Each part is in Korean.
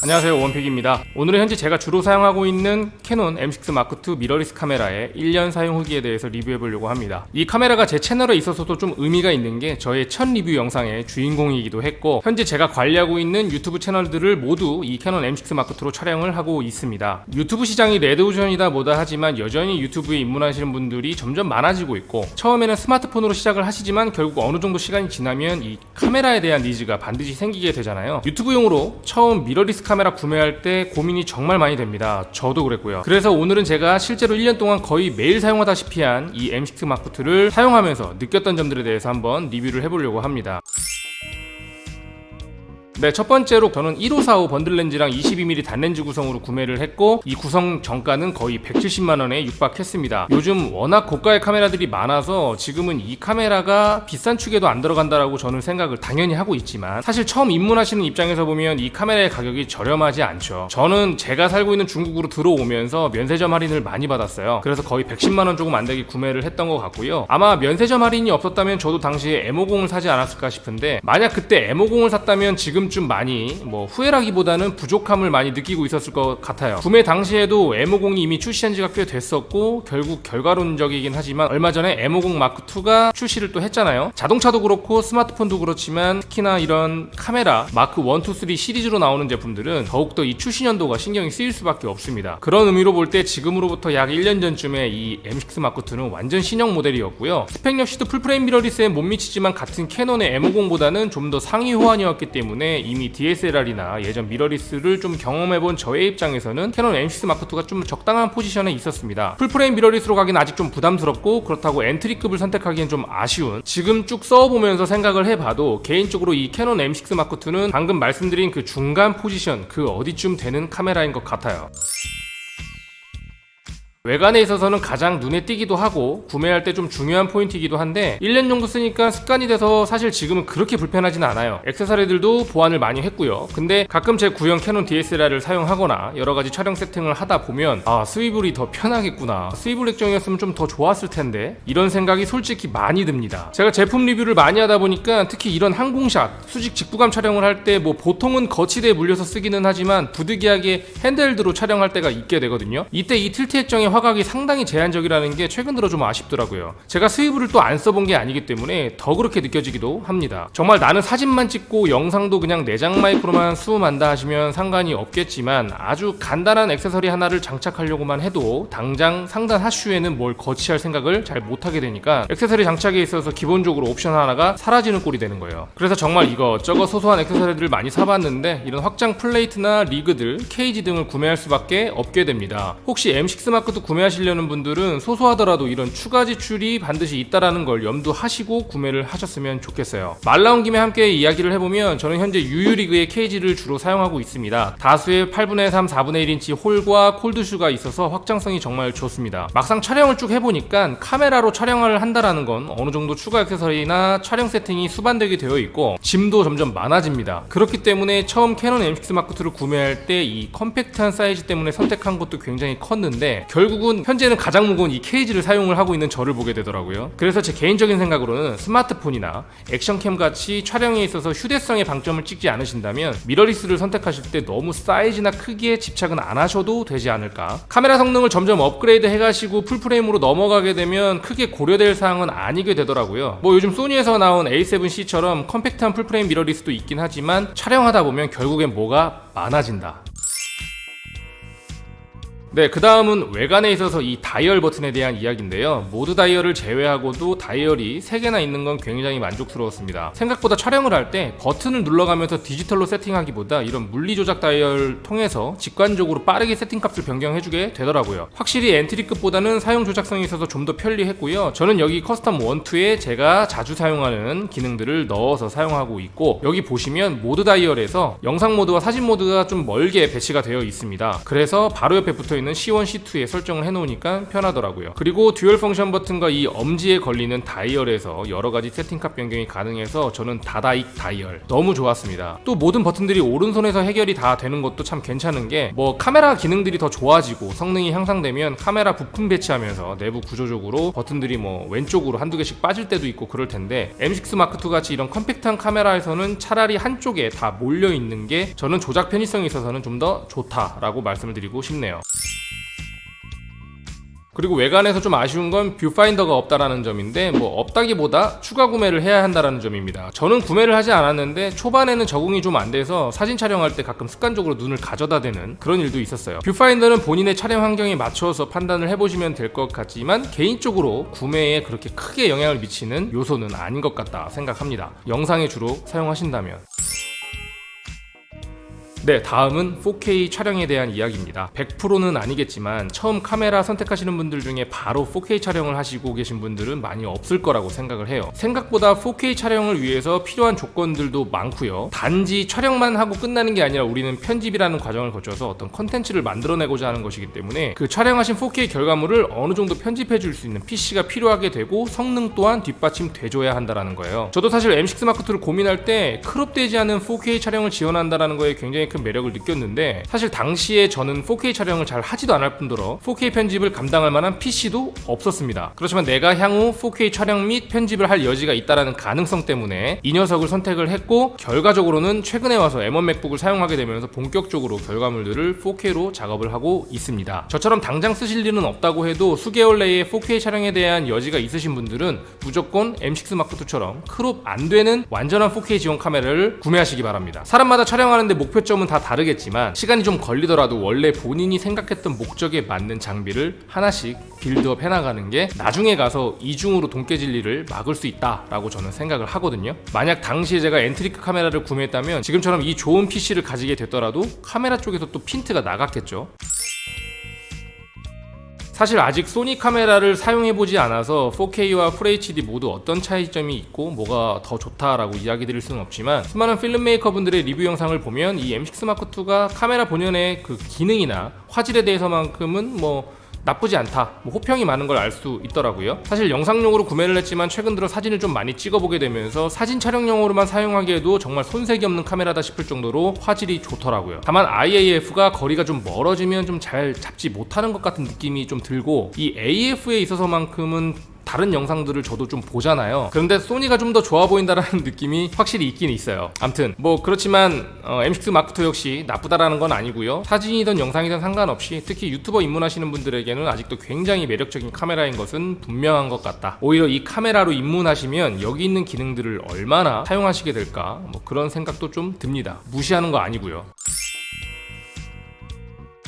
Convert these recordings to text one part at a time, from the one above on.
안녕하세요, 원픽입니다. 오늘은 현재 제가 주로 사용하고 있는 캐논 M6 마크2 미러리스 카메라의 1년 사용 후기에 대해서 리뷰해보려고 합니다. 이 카메라가 제 채널에 있어서도 좀 의미가 있는 게 저의 첫 리뷰 영상의 주인공이기도 했고, 현재 제가 관리하고 있는 유튜브 채널들을 모두 이 캐논 M6 마크2로 촬영을 하고 있습니다. 유튜브 시장이 레드오션이다 뭐다 하지만 여전히 유튜브에 입문하시는 분들이 점점 많아지고 있고, 처음에는 스마트폰으로 시작을 하시지만 결국 어느 정도 시간이 지나면 이 카메라에 대한 니즈가 반드시 생기게 되잖아요. 유튜브용으로 처음 미러리스 카메라 구매할 때 고민이 정말 많이 됩니다. 저도 그랬고요. 그래서 오늘은 제가 실제로 1년 동안 거의 매일 사용하다시피 한 이 M6 마크2를 사용하면서 느꼈던 점들에 대해서 한번 리뷰를 해보려고 합니다. 네, 첫 번째로 저는 1545 번들 렌즈랑 22mm 단렌즈 구성으로 구매를 했고, 이 구성 정가는 거의 170만원에 육박했습니다. 요즘 워낙 고가의 카메라들이 많아서 지금은 이 카메라가 비싼 축에도 안 들어간다라고 저는 생각을 당연히 하고 있지만, 사실 처음 입문하시는 입장에서 보면 이 카메라의 가격이 저렴하지 않죠. 저는 제가 살고 있는 중국으로 들어오면서 면세점 할인을 많이 받았어요. 그래서 거의 110만원 조금 안 되게 구매를 했던 것 같고요. 아마 면세점 할인이 없었다면 저도 당시에 M50을 사지 않았을까 싶은데, 만약 그때 M50을 샀다면 지금 좀 많이 후회라기보다는 부족함을 많이 느끼고 있었을 것 같아요. 구매 당시에도 M50이 이미 출시한 지가 꽤 됐었고, 결국 결과론적이긴 하지만 얼마 전에 M50 마크2가 출시를 또 했잖아요. 자동차도 그렇고 스마트폰도 그렇지만 특히나 이런 카메라 마크 1, 2, 3 시리즈로 나오는 제품들은 더욱더 이 출시 연도가 신경이 쓰일 수밖에 없습니다. 그런 의미로 볼 때 지금으로부터 약 1년 전쯤에 이 M6 마크2는 완전 신형 모델이었고요. 스펙 역시도 풀프레임 미러리스에 못 미치지만 같은 캐논의 M50보다는 좀 더 상위 호환이었기 때문에 이미 DSLR이나 예전 미러리스를 좀 경험해본 저의 입장에서는 캐논 M6 마크2가 좀 적당한 포지션에 있었습니다. 풀프레임 미러리스로 가긴 아직 좀 부담스럽고, 그렇다고 엔트리급을 선택하기엔 좀 아쉬운, 지금 쭉 써보면서 생각을 해봐도 개인적으로 이 캐논 M6 마크2는 방금 말씀드린 그 중간 포지션, 그 어디쯤 되는 카메라인 것 같아요. 외관에 있어서는 가장 눈에 띄기도 하고 구매할 때 좀 중요한 포인트이기도 한데, 1년 정도 쓰니까 습관이 돼서 사실 지금은 그렇게 불편하진 않아요. 액세서리들도 보완을 많이 했고요. 근데 가끔 제 구형 캐논 DSLR을 사용하거나 여러가지 촬영 세팅을 하다 보면 스위블이 더 편하겠구나, 스위블 액정이었으면 좀 더 좋았을 텐데, 이런 생각이 솔직히 많이 듭니다. 제가 제품 리뷰를 많이 하다 보니까 특히 이런 항공샷, 수직 직구감 촬영을 할 때 보통은 거치대에 물려서 쓰기는 하지만 부득이하게 핸드헬드로 촬영할 때가 있게 되거든요. 이때 이 틸트 액정의 화각이 상당히 제한적이라는 게 최근 들어 좀 아쉽더라고요. 제가 스위블을 또 안 써본 게 아니기 때문에 더 그렇게 느껴지기도 합니다. 정말 나는 사진만 찍고 영상도 그냥 내장 마이크로만 수음한다 하시면 상관이 없겠지만, 아주 간단한 액세서리 하나를 장착하려고만 해도 당장 상단 하슈에는 뭘 거치할 생각을 잘 못하게 되니까 액세서리 장착에 있어서 기본적으로 옵션 하나가 사라지는 꼴이 되는 거예요. 그래서 정말 이것저것 소소한 액세서리들을 많이 사봤는데, 이런 확장 플레이트나 리그들, 케이지 등을 구매할 수밖에 없게 됩니다. 혹시 M6 마크2 구매하시려는 분들은 소소하더라도 이런 추가 지출이 반드시 있다라는 걸 염두하시고 구매를 하셨으면 좋겠어요. 말 나온 김에 함께 이야기를 해보면, 저는 현재 유유리그의 케이지를 주로 사용하고 있습니다. 다수의 8분의 3, 4분의 1인치 홀과 콜드슈가 있어서 확장성이 정말 좋습니다. 막상 촬영을 쭉 해보니까 카메라로 촬영을 한다라는 건 어느 정도 추가 액세서리나 촬영 세팅이 수반되게 되어 있고, 짐도 점점 많아집니다. 그렇기 때문에 처음 캐논 M6 마크2를 구매할 때 이 컴팩트한 사이즈 때문에 선택한 것도 굉장히 컸는데, 결국은 현재는 가장 무거운 이 케이지를 사용을 하고 있는 저를 보게 되더라고요. 그래서 제 개인적인 생각으로는 스마트폰이나 액션캠 같이 촬영에 있어서 휴대성에 방점을 찍지 않으신다면 미러리스를 선택하실 때 너무 사이즈나 크기에 집착은 안 하셔도 되지 않을까. 카메라 성능을 점점 업그레이드 해가시고 풀프레임으로 넘어가게 되면 크게 고려될 사항은 아니게 되더라고요. 요즘 소니에서 나온 A7C처럼 컴팩트한 풀프레임 미러리스도 있긴 하지만 촬영하다 보면 결국엔 뭐가 많아진다. 네, 그 다음은 외관에 있어서 이 다이얼 버튼에 대한 이야기인데요. 모드 다이얼을 제외하고도 다이얼이 3개나 있는 건 굉장히 만족스러웠습니다. 생각보다 촬영을 할 때 버튼을 눌러가면서 디지털로 세팅하기보다 이런 물리조작 다이얼 통해서 직관적으로 빠르게 세팅값을 변경해주게 되더라고요. 확실히 엔트리급보다는 사용 조작성이 있어서 좀 더 편리했고요. 저는 여기 커스텀 1, 2에 제가 자주 사용하는 기능들을 넣어서 사용하고 있고, 여기 보시면 모드 다이얼에서 영상 모드와 사진 모드가 좀 멀게 배치가 되어 있습니다. 그래서 바로 옆에 붙어있는 있는 C1, C2에 설정을 해놓으니까 편하더라고요. 그리고 듀얼 펑션 버튼과 이 엄지에 걸리는 다이얼에서 여러가지 세팅값 변경이 가능해서 저는 다다익 다이얼 너무 좋았습니다. 또 모든 버튼들이 오른손에서 해결이 다 되는 것도 참 괜찮은 게 뭐 카메라 기능들이 더 좋아지고 성능이 향상되면 카메라 부품 배치하면서 내부 구조적으로 버튼들이 뭐 왼쪽으로 한두 개씩 빠질 때도 있고 그럴 텐데 M6 마크2 같이 이런 컴팩트한 카메라에서는 차라리 한쪽에 다 몰려 있는 게 저는 조작 편의성이 있어서는 좀 더 좋다라고 말씀을 드리고 싶네요. 그리고 외관에서 좀 아쉬운 건 뷰파인더가 없다라는 점인데 뭐 없다기보다 추가 구매를 해야 한다라는 점입니다. 저는 구매를 하지 않았는데 초반에는 적응이 좀 안 돼서 사진 촬영할 때 가끔 습관적으로 눈을 가져다 대는 그런 일도 있었어요. 뷰파인더는 본인의 촬영 환경에 맞춰서 판단을 해보시면 될 것 같지만 개인적으로 구매에 그렇게 크게 영향을 미치는 요소는 아닌 것 같다 생각합니다. 영상에 주로 사용하신다면. 네, 다음은 4K 촬영에 대한 이야기입니다. 100%는 아니겠지만 처음 카메라 선택하시는 분들 중에 바로 4K 촬영을 하시고 계신 분들은 많이 없을 거라고 생각을 해요. 생각보다 4K 촬영을 위해서 필요한 조건들도 많고요. 단지 촬영만 하고 끝나는 게 아니라 우리는 편집이라는 과정을 거쳐서 어떤 컨텐츠를 만들어내고자 하는 것이기 때문에 그 촬영하신 4K 결과물을 어느 정도 편집해 줄 수 있는 PC가 필요하게 되고 성능 또한 뒷받침돼줘야 한다는 거예요. 저도 사실 M6 마크2를 고민할 때 크롭되지 않은 4K 촬영을 지원한다는 거에 굉장히 큰 매력을 느꼈는데 사실 당시에 저는 4K 촬영을 잘 하지도 않을 뿐더러 4K 편집을 감당할 만한 PC도 없었습니다. 그렇지만 내가 향후 4K 촬영 및 편집을 할 여지가 있다는 가능성 때문에 이 녀석을 선택을 했고 결과적으로는 최근에 와서 M1 맥북을 사용하게 되면서 본격적으로 결과물들을 4K로 작업을 하고 있습니다. 저처럼 당장 쓰실 일은 없다고 해도 수개월 내에 4K 촬영에 대한 여지가 있으신 분들은 무조건 M6 마크2처럼 크롭 안 되는 완전한 4K 지원 카메라를 구매하시기 바랍니다. 사람마다 촬영하는데 목표점은 다 다르겠지만 시간이 좀 걸리더라도 원래 본인이 생각했던 목적에 맞는 장비를 하나씩 빌드업 해나가는 게 나중에 가서 이중으로 돈 깨질 일을 막을 수 있다라고 저는 생각을 하거든요. 만약 당시에 제가 엔트리크 카메라를 구매했다면 지금처럼 이 좋은 PC를 가지게 됐더라도 카메라 쪽에서 또 핀트가 나갔겠죠. 사실 아직 소니 카메라를 사용해보지 않아서 4K와 FHD 모두 어떤 차이점이 있고 뭐가 더 좋다라고 이야기 드릴 수는 없지만 수많은 필름 메이커분들의 리뷰 영상을 보면 이 M6 마크2가 카메라 본연의 그 기능이나 화질에 대해서만큼은 뭐 나쁘지 않다, 뭐 호평이 많은 걸 알 수 있더라고요. 사실 영상용으로 구매를 했지만 최근 들어 사진을 좀 많이 찍어보게 되면서 사진 촬영용으로만 사용하기에도 정말 손색이 없는 카메라다 싶을 정도로 화질이 좋더라고요. 다만 IAF가 거리가 좀 멀어지면 좀 잘 잡지 못하는 것 같은 느낌이 좀 들고 이 AF에 있어서만큼은 다른 영상들을 저도 좀 보잖아요. 그런데 소니가 좀 더 좋아 보인다라는 느낌이 확실히 있긴 있어요. 암튼 뭐 그렇지만 M6 마크2 역시 나쁘다라는 건 아니고요. 사진이든 영상이든 상관없이 특히 유튜버 입문하시는 분들에게는 아직도 굉장히 매력적인 카메라인 것은 분명한 것 같다. 오히려 이 카메라로 입문하시면 여기 있는 기능들을 얼마나 사용하시게 될까 뭐 그런 생각도 좀 듭니다. 무시하는 거 아니고요.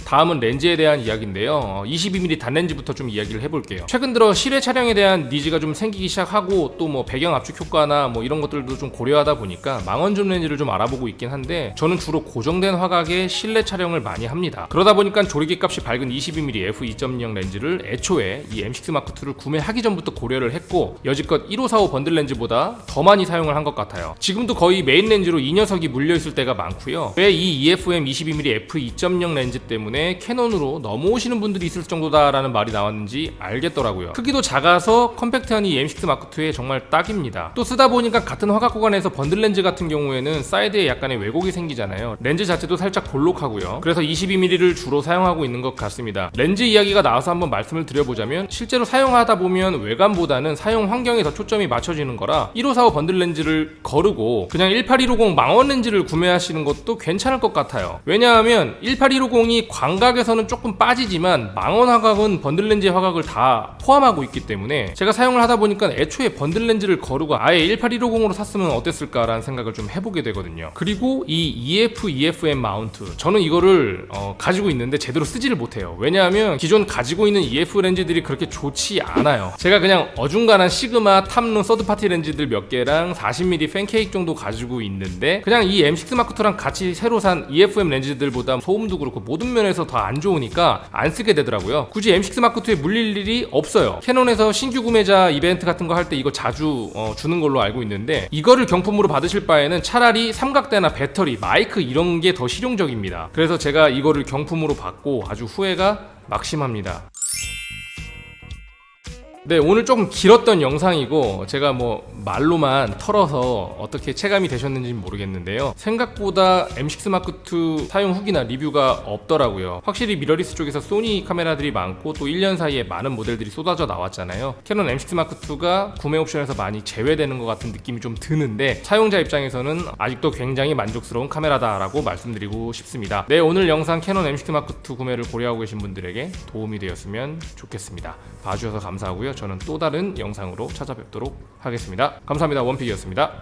다음은 렌즈에 대한 이야기인데요. 22mm 단렌즈부터 좀 이야기를 해볼게요. 최근 들어 실외 촬영에 대한 니즈가 좀 생기기 시작하고 또 뭐 배경 압축 효과나 뭐 이런 것들도 좀 고려하다 보니까 망원줌 렌즈를 좀 알아보고 있긴 한데 저는 주로 고정된 화각의 실내 촬영을 많이 합니다. 그러다 보니까 조리개 값이 밝은 22mm f2.0 렌즈를 애초에 이 M6 마크2를 구매하기 전부터 고려를 했고 여지껏 1545 번들 렌즈보다 더 많이 사용을 한 것 같아요. 지금도 거의 메인 렌즈로 이 녀석이 물려있을 때가 많고요. 왜 이 EFM 22mm f2.0 렌즈 때문에 캐논으로 넘어오시는 분들이 있을 정도다라는 말이 나왔는지 알겠더라고요. 크기도 작아서 컴팩트한 이 M6 마크2에 정말 딱입니다. 또 쓰다 보니까 같은 화각 구간에서 번들 렌즈 같은 경우에는 사이드에 약간의 왜곡이 생기잖아요. 렌즈 자체도 살짝 볼록하고요. 그래서 22mm를 주로 사용하고 있는 것 같습니다. 렌즈 이야기가 나와서 한번 말씀을 드려보자면 실제로 사용하다 보면 외관보다는 사용 환경에 더 초점이 맞춰지는 거라 1545 번들 렌즈를 거르고 그냥 18150 망원 렌즈를 구매하시는 것도 괜찮을 것 같아요. 왜냐하면 18150이 광각에서는 조금 빠지지만 망원 화각은 번들 렌즈의 화각을 다 포함하고 있기 때문에 제가 사용을 하다 보니까 애초에 번들 렌즈를 거르고 아예 18150으로 샀으면 어땠을까라는 생각을 좀 해보게 되거든요. 그리고 이 EF-EFM 마운트 저는 이거를 가지고 있는데 제대로 쓰지를 못해요. 왜냐하면 기존 가지고 있는 EF 렌즈들이 그렇게 좋지 않아요. 제가 그냥 어중간한 시그마, 탐론, 서드파티 렌즈들 몇 개랑 40mm 팬케이크 정도 가지고 있는데 그냥 이 M6 마크2랑 같이 새로 산 EFM 렌즈들보다 소음도 그렇고 모든 면에서 더 안 좋으니까 안 쓰게 되더라고요. 굳이 M6 마크2에 물릴 일이 없어요. 캐논에서 신규 구매자 이벤트 같은 거 할 때 이거 자주 주는 걸로 알고 있는데 이거를 경품으로 받으실 바에는 차라리 삼각대나 배터리, 마이크 이런 게 더 실용적입니다. 그래서 제가 이거를 경품으로 받고 아주 후회가 막심합니다. 네, 오늘 조금 길었던 영상이고 제가 뭐 말로만 털어서 어떻게 체감이 되셨는지는 모르겠는데요. 생각보다 M6 마크2 사용 후기나 리뷰가 없더라고요. 확실히 미러리스 쪽에서 소니 카메라들이 많고 또 1년 사이에 많은 모델들이 쏟아져 나왔잖아요. 캐논 M6 마크2가 구매 옵션에서 많이 제외되는 것 같은 느낌이 좀 드는데 사용자 입장에서는 아직도 굉장히 만족스러운 카메라다라고 말씀드리고 싶습니다. 네, 오늘 영상 캐논 M6 마크2 구매를 고려하고 계신 분들에게 도움이 되었으면 좋겠습니다. 봐주셔서 감사하고요. 저는 또 다른 영상으로 찾아뵙도록 하겠습니다. 감사합니다. 원픽이었습니다.